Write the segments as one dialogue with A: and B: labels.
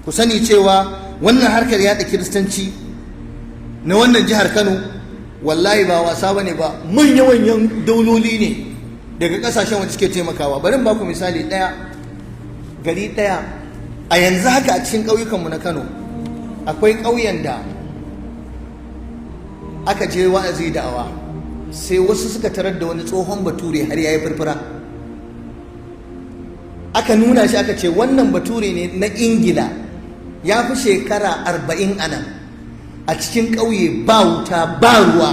A: ku sani cewa wannan harkar yaɗa kiristanci na wannan jihar Kano wallahi ba wasa bane ba, manya-manyan dauloli ne daga kasashen wanda suke taimakawa. Bari in baku misali ɗaya, gari ɗaya a yanzu haka a cikin ƙauyukanmu na Kano akwai ƙauyen da aka je wa'azi da'awa, sai wasu suka tarar da wani tsohon bature har yayi furfura. Aka nuna shi aka ce wannan bature ne na Ingila, ya fi shekara 40 a nan a cikin ƙauye, ba wuta ba ruwa,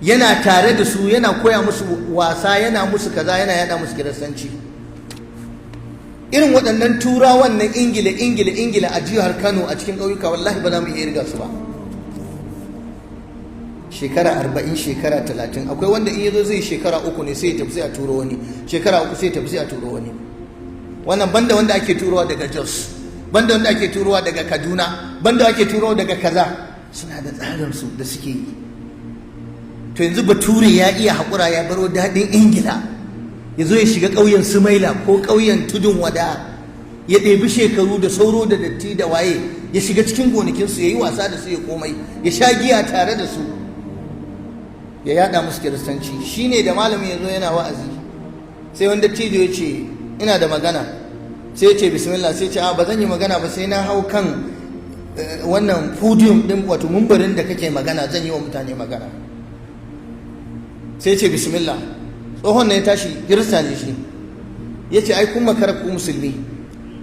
A: yana tare da su, yana koya musu wasa, yana musu kaza, yana yada musu kiristanci. Irin waɗannan turawan na ingila a jihar Kano a cikin ƙauyuka wallahi ba za mu iya irga su ba. Shekara 40, shekara 30, akwai wanda in yazo zai shekara 3 ne sai ya tafi sai a turo wani, shekara 3 sai ya tafi sai a turo wani. Wannan banda wanda ake turowa daga Jos, banda wanda ake turowa daga Kaduna, banda ake turowa daga kaza, suna da tsarin su da suke yi. To yanzu bature ya iya haƙura, ya baro daɗin Ingila, ya zo ya shiga ƙauyen Sumaila ko ƙauyen Tudun Wada, ya ɗebi shekaru da sauro da datti da waye, ya shiga cikin gonakinsu, ya yi wasa da su, ya komai, ya sha giya tare da su, ya yada musu kiristanci. Shine da malamin ya zo yana wa'azi, sai wanda dattijo ya ce ina da magana, sai ya ce bismillah, sai ya ce a ba zan yi magana ba sai na hau kan wannan podium din, wato mumbarin da kake magana, zan yi wa mutane magana. Sai ya ce bismillah. Tsohon ya tashi, kirista ne shi, ya ce ai kun makara ku musulmi,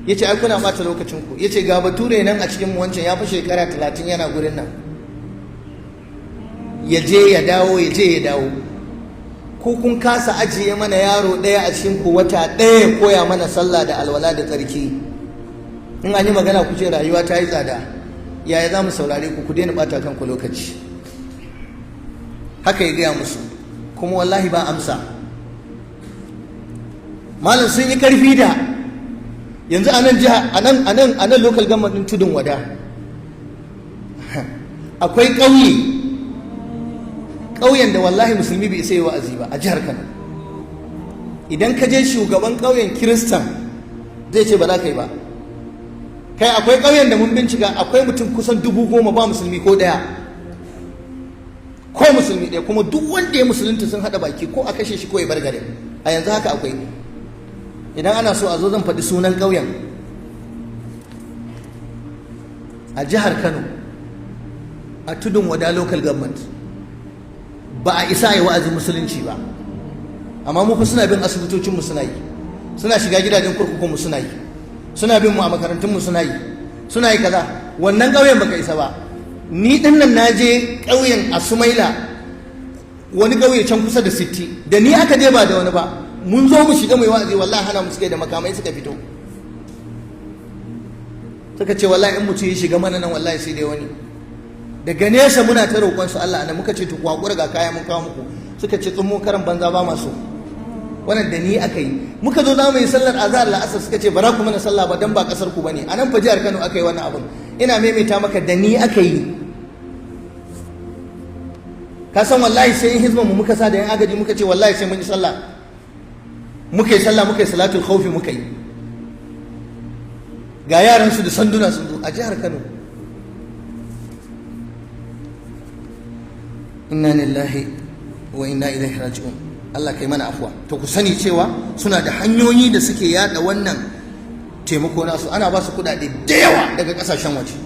A: ya ce ai kuna ɓata lokacinku, ya ce ga bature nan a cikin wancan ya fi shekara 30 yana gurin nan, ya je ya dawo, ya je ya dawo. Ko kun kasa ajiye mana yaro ɗaya a cikin ku wata ɗaya ya koya mana sallah da alwala da tsarki. In an yi magana ku ce rayuwa ta yi tsada, yaya za mu saurare ku? Ku daina ɓata kanku lokaci. Haka ya gaya musu, kuma wallahi ba amsa. Malam sun yi karfi da yanzu a nan jiha, a nan local government ɗin Tudun Wada akwai ƙauyen da wallahi musulmi bai isa yi wa'azi ba a jihar Kano. Idan ka je shugaban ƙauyen Kiristan zai ce ba za ka yi ba. Kai akwai ƙauyen da mun bincika akwai mutum kusan 10,000 ba musulmi ko ɗaya, ko musulmi ɗaya, kuma duk wanda ya musulunta sun haɗa baki ko a kashe shi ko ya bar gare. A yanzu haka akwai. Idan ana so a zo zan faɗi sunan ƙauyen a jihar Kano, a Tudun Wada local government. Ba a isa a yi wa'azin musulunci ba, amma mu fa suna bin asibitocinmu suna yi, suna shiga gidajen kurkukunmu suna yi, suna bin mu a makarantunmu suna yi kaza. Wannan ƙauyen baka isa ba. Ni ɗin nan na je ƙauyen a Sumaila, wani ƙauye can kusa da Sitti, da ni aka je ba da wani ba. Mun zo mu shiga mai wa'azi, wallahi hana mu suke da makamai suka fito, suka ce wallahi in mutum ya shiga mana nan wallahi sai dai wani. Daga nesa muna ta roƙon su Allah, ana muka ce to kwakura ga kaya mun kawo muku, suka ce tsummo karan banza ba masu. Wannan da ni aka yi. Muka zo za mu yi sallar azhar la'asar, suka ce bara ku mana sallah ba dan ba kasar ku bane. A nan fa jihar Kano aka yi wannan abun. Ina maimaita maka da ni aka yi. Ka san wallahi sai in hizban mu muka sa da yan agaji muka ce wallahi sai mun yi sallah. Muka yi sallah, muka yi salatul khawfi muka yi. Ga yaran su da sanduna sun zo a jihar Kano. Inna lillahi wa inna ilaihi raji'un. Allah kai mana afuwa. To ku sani cewa suna da hanyoyi da suke yada wannan taimako nasu, ana ba su kuɗaɗe da yawa daga ƙasashen waje.